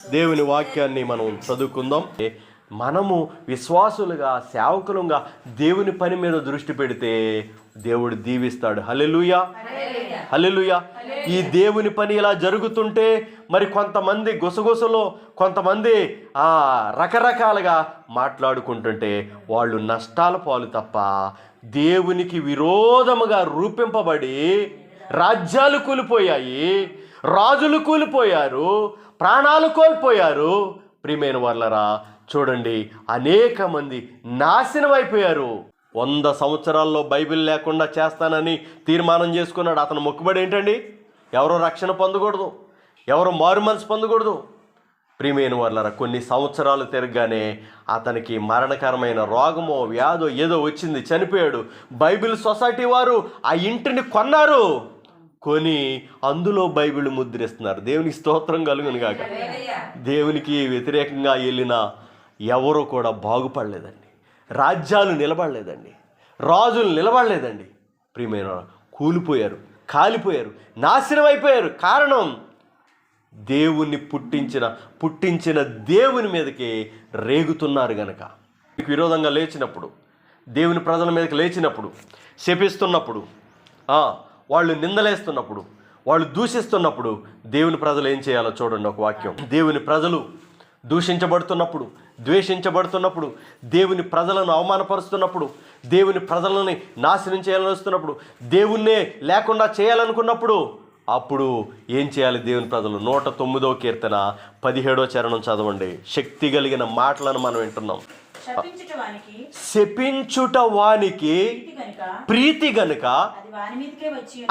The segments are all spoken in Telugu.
దేవుని వాక్యాన్ని మనం చదువుకుందాం. మనము విశ్వాసులుగా, సేవకులుగా దేవుని పని మీద దృష్టి పెడితే దేవుడు దీవిస్తాడు. హల్లెలూయా, హల్లెలూయా. ఈ దేవుని పని ఇలా జరుగుతుంటే మరి కొంతమంది గుసగుసలో, కొంతమంది రకరకాలుగా మాట్లాడుకుంటుంటే వాళ్ళు నష్టాల పాలు తప్ప, దేవునికి విరోధముగా రూపింపబడి రాజ్యాలు కూలిపోయాయి, రాజులు కూలిపోయారు, ప్రాణాలు కోల్పోయారు. ప్రియమైన వాళ్ళరా, చూడండి, అనేక మంది నాశనం అయిపోయారు. 100 సంవత్సరాల్లో బైబిల్ లేకుండా చేస్తానని తీర్మానం చేసుకున్నాడు. అతను మొక్కుబడి ఏంటండి? ఎవరో రక్షణ పొందకూడదు, ఎవరో మారు మనసు పొందకూడదు. ప్రియమైన వాళ్ళరా, కొన్ని సంవత్సరాలు తిరగగానే అతనికి మరణకరమైన రోగమో వ్యాధో ఏదో వచ్చింది, చనిపోయాడు. బైబిల్ సొసైటీ వారు ఆ ఇంటిని కొన్నారు, కొని అందులో బైబిల్ ముద్రిస్తున్నారు. దేవునికి స్తోత్రం కలుగును గాక. దేవునికి వ్యతిరేకంగా వెళ్ళిన ఎవరు కూడా బాగుపడలేదండి. రాజ్యాలు నిలబడలేదండి, రాజులు నిలబడలేదండి. ప్రియమైన కూలిపోయారు, కాలిపోయారు, నాశనం అయిపోయారు. కారణం దేవుణ్ణి పుట్టించిన దేవుని మీదకి రేగుతున్నారు గనక. విరోధంగా లేచినప్పుడు, దేవుని ప్రజల మీదకి లేచినప్పుడు, శపిస్తున్నప్పుడు, వాళ్ళు నిందలేస్తున్నప్పుడు, వాళ్ళు దూషిస్తున్నప్పుడు దేవుని ప్రజలు ఏం చేయాలో చూడండి. ఒక వాక్యం. దేవుని ప్రజలు దూషించబడుతున్నప్పుడు, ద్వేషించబడుతున్నప్పుడు, దేవుని ప్రజలను అవమానపరుస్తున్నప్పుడు, దేవుని ప్రజలని నాశనం చేయాలని వస్తున్నప్పుడు, దేవుణ్ణే లేకుండా చేయాలనుకున్నప్పుడు అప్పుడు ఏం చేయాలి? దేవుని ప్రజలు 109వ కీర్తన 17వ చరణం చదవండి. శక్తి కలిగిన మాటలను మనం వింటున్నాం. శపించుట వానికి ప్రీతి గనుక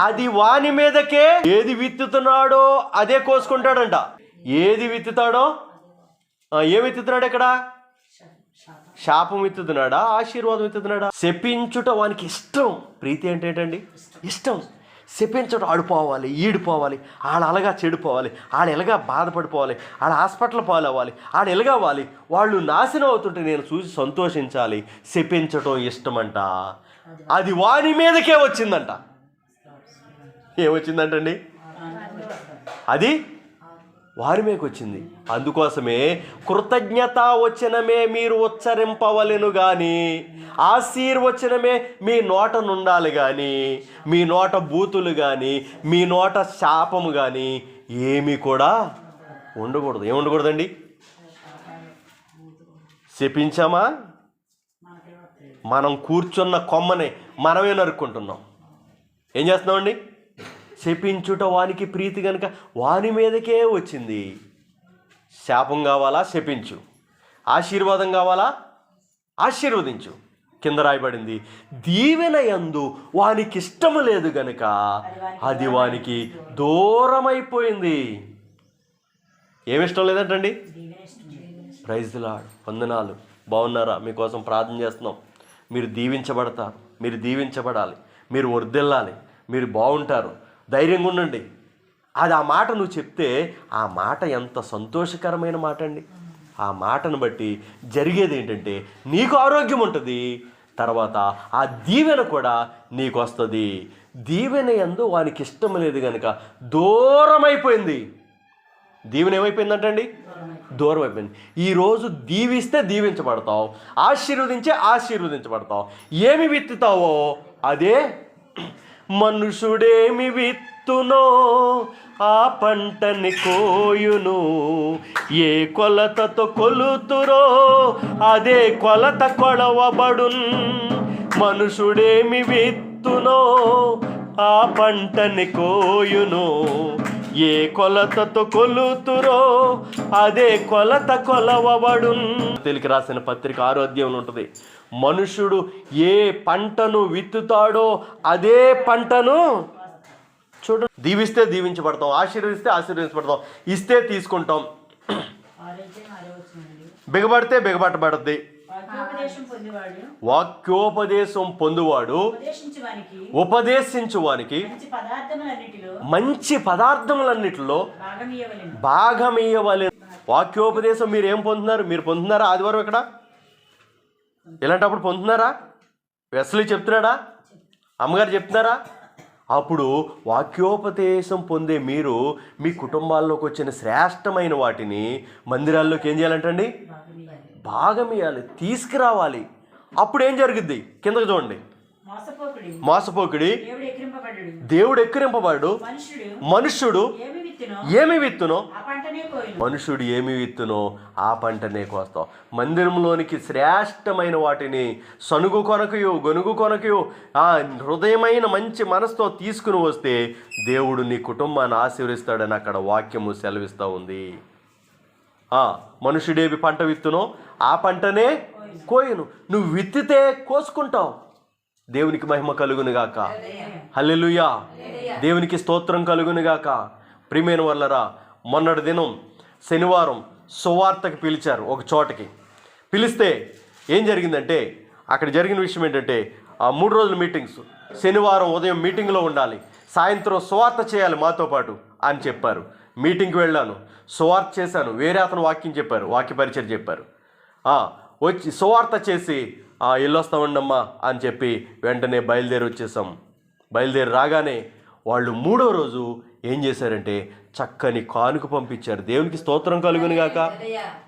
అది వాని మీదకే, ఏది విత్తుతున్నాడో అదే కోసుకుంటాడంట. ఏది విత్తుతాడో, ఏం విత్తుతున్నాడు? ఇక్కడ శాపం విత్తుతున్నాడా, ఆశీర్వాదం విత్తుతున్నాడా? శపించుట వానికి ఇష్టం. ప్రీతి అంటే ఏంటండి? ఇష్టం. శపించడం, ఆడిపోవాలి, ఈడిపోవాలి, ఆడ అలాగా చెడిపోవాలి, ఆడ ఎలాగా బాధపడిపోవాలి, ఆడ హాస్పిటల్ పాలవ్వాలి, ఆడ ఎలాగవ్వాలి, వాళ్ళు నాశనం అవుతుంటే నేను చూసి సంతోషించాలి. శపించడం ఇష్టమంట. అది వాని మీదకే వచ్చిందంట. ఏమొచ్చిందంటండి? అది వారి మీదకి వచ్చింది. అందుకోసమే కృతజ్ఞతా వచనమే మీరు ఉచ్చరింపవలెను కానీ, ఆశీర్వచనమే మీ నోట నుండాలి కానీ, మీ నోట బూతులు కానీ, మీ నోట శాపము కానీ ఏమీ కూడా ఉండకూడదు. ఏముండకూడదండి? శపించామా, మనం కూర్చున్న కొమ్మనే మనమే నరుక్కుంటున్నాం. ఏం చేస్తున్నామండి? శపించుట వానికి ప్రీతి కనుక వాని మీదకే వచ్చింది. శాపం కావాలా? శపించు. ఆశీర్వాదం కావాలా? ఆశీర్వదించు. కింద రాయబడింది, దీవెన యందు వానికి ఇష్టము లేదు గనుక అది వానికి దూరమైపోయింది. ఏమిష్టం లేదంటండి? Praise the lord. వందనాలు. బాగున్నారా? మీకోసం ప్రార్థన చేస్తున్నాం. మీరు దీవించబడతారు, మీరు దీవించబడాలి, మీరు వర్ధిల్లాలి, మీరు బాగుంటారు, ధైర్యంగా ఉండండి. అది ఆ మాట నువ్వు చెప్తే ఆ మాట ఎంత సంతోషకరమైన మాట అండి. ఆ మాటను బట్టి జరిగేది ఏంటంటే నీకు ఆరోగ్యం ఉంటుంది, తర్వాత ఆ దీవెన కూడా నీకు వస్తుంది. దీవెన యందు వానికి ఇష్టం లేదు కనుక దూరం అయిపోయింది. దీవెన ఏమైపోయిందంటండి? దూరం అయిపోయింది. ఈరోజు దీవిస్తే దీవించబడతావు, ఆశీర్వదించే ఆశీర్వదించబడతావు. ఏమి విత్తుతావో అదే. మనుషుడేమి విత్తునో ఆ పంటని కోయును, ఏ కొలతతో కొలుతురో అదే కొలత కొలవబడున్. మనుషుడేమి విత్తునో ఆ పంటని కోయును, ఏ కొలతతో కొలుతురో అదే కొలత కొలవబడున్. తెలుగు రాసిన పత్రిక 6వ అధ్యాయంలో ఉంటుంది. మనుషుడు ఏ పంటను విత్తుతాడో అదే పంటను చూడు. దీవిస్తే దీవించబడతాం, ఆశీర్వదిస్తే ఆశీర్వదించబడతాం, ఇస్తే తీసుకుంటాం, బిగబడితే బిగబట్టబడద్ది. వాక్యోపదేశం పొందువాడు ఉపదేశించువానికి మంచి పదార్థములన్నిటిలో భాగమియ్యవలెను. వాక్యోపదేశం మీరు ఏం పొందుతున్నారు? మీరు పొందుతున్నారా? ఆదివారం ఇక్కడ ఇలాంటప్పుడు పొందుతున్నారా? వెస్లీ చెప్తున్నాడా? అమ్మగారు చెప్తున్నారా? అప్పుడు వాక్యోపదేశం పొందే మీరు మీ కుటుంబాల్లోకి వచ్చిన శ్రేష్టమైన వాటిని మందిరాల్లోకి ఏం చేయాలంటండి? భాగం ఇవ్వాలి, తీసుకురావాలి. అప్పుడు ఏం జరుగుద్ది? కిందకి చూడండి. మోసపోకుడి, దేవుడు ఎక్కిరింపబడు. మనుష్యుడు ఏమి విత్తునో మనుషుడు ఏమి విత్తునో ఆ పంటనే కోస్తాం. మందిరంలోనికి శ్రేష్టమైన వాటిని సనుగు కొనకయు గొనుగు కొనకయు ఆ హృదయమైన మంచి మనసుతో తీసుకుని వస్తే దేవుడు నీ కుటుంబాన్ని ఆశీర్వదిస్తాడని అక్కడ వాక్యము సెలవిస్తూ ఉంది. మనుషుడేవి పంట విత్తునో ఆ పంటనే కోయును. నువ్వు విత్తితే కోసుకుంటావు. దేవునికి మహిమ కలుగునుగాక. హల్లెలూయా. దేవునికి స్తోత్రం కలుగునుగాక. ప్రియమైన వాళ్ళరా, మొన్నటి దినం శనివారం సువార్తకి పిలిచారు ఒక చోటకి. పిలిస్తే ఏం జరిగిందంటే అక్కడ జరిగిన విషయం ఏంటంటే 3 రోజుల మీటింగ్స్. శనివారం ఉదయం మీటింగ్లో ఉండాలి, సాయంత్రం సువార్త చేయాలి మాతో పాటు అని చెప్పారు. మీటింగ్కి వెళ్ళాను, సువార్త చేశాను. వేరే అతను వాక్యం చెప్పారు, వాక్య పరిచయం చెప్పారు. వచ్చి సువార్త చేసి వెళ్ళొస్తామండమ్మా అని చెప్పి వెంటనే బయలుదేరి వచ్చేసాం. బయలుదేరి రాగానే వాళ్ళు 3వ రోజు ఏం చేశారంటే చక్కని కానుక పంపించారు. దేవునికి స్తోత్రం కలుగునుగాక.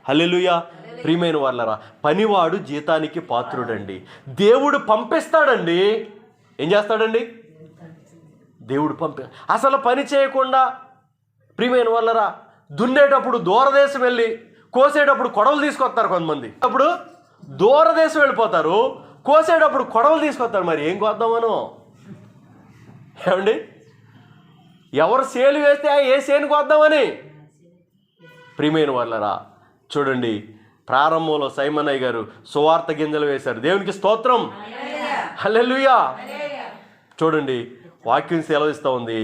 హల్లెలూయా. ప్రియమైన వాళ్ళరా, పనివాడు జీతానికి పాత్రుడండి. దేవుడు పంపిస్తాడండి. ఏం చేస్తాడండి? దేవుడు అసలు పని చేయకుండా ప్రియమైన వాళ్ళరా, దున్నేటప్పుడు దూరదేశం వెళ్ళి కోసేటప్పుడు కొడవలు తీసుకొస్తారు కొంతమంది. అప్పుడు దూరదేశం వెళ్ళిపోతారు, కోసేటప్పుడు కొడవలు తీసుకొస్తారు. మరి ఏం కోద్దామను? ఏమండి, ఎవరు సేలు వేస్తే ఏ సేను కోద్దామని? ప్రియమైన వాళ్ళరా, చూడండి, ప్రారంభంలో సైమన్నయ్య గారు సువార్త గింజలు వేశారు. దేవునికి స్తోత్రం. హల్లెలూయా. చూడండి, వాక్యం సెలవిస్తూ ఉంది,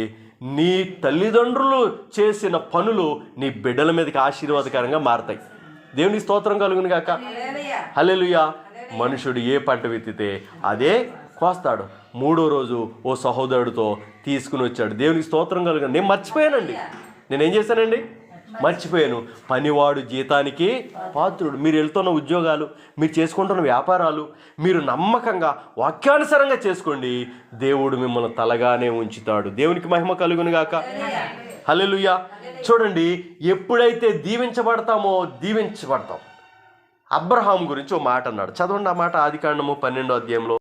నీ తల్లిదండ్రులు చేసిన పనులు నీ బిడ్డల మీదకి ఆశీర్వాదకరంగా మారతాయి. దేవునికి స్తోత్రం కలుగును గాక. హల్లెలూయా. మనుషుడు ఏ పంట విత్తితే అదే కోస్తాడు. 3వ రోజు ఓ సహోదరుడితో తీసుకుని వచ్చాడు. దేవునికి స్తోత్రం కలుగును. నేను మర్చిపోయానండి. నేనేం చేశానండి? మర్చిపోయాను. పనివాడు జీతానికి పాత్రుడు. మీరు వెళ్తున్న ఉద్యోగాలు, మీరు చేసుకుంటున్న వ్యాపారాలు, మీరు నమ్మకంగా వాక్యానుసారంగా చేసుకోండి. దేవుడు మిమ్మల్ని తలగానే ఉంచుతాడు. దేవునికి మహిమ కలుగును గాక. హల్లెలూయా. చూడండి, ఎప్పుడైతే దీవించబడతామో దీవించబడతాం. అబ్రహాం గురించి ఓ మాట అన్నాడు. చదవండి ఆ మాట. ఆదికాండము 12వ అధ్యాయంలో.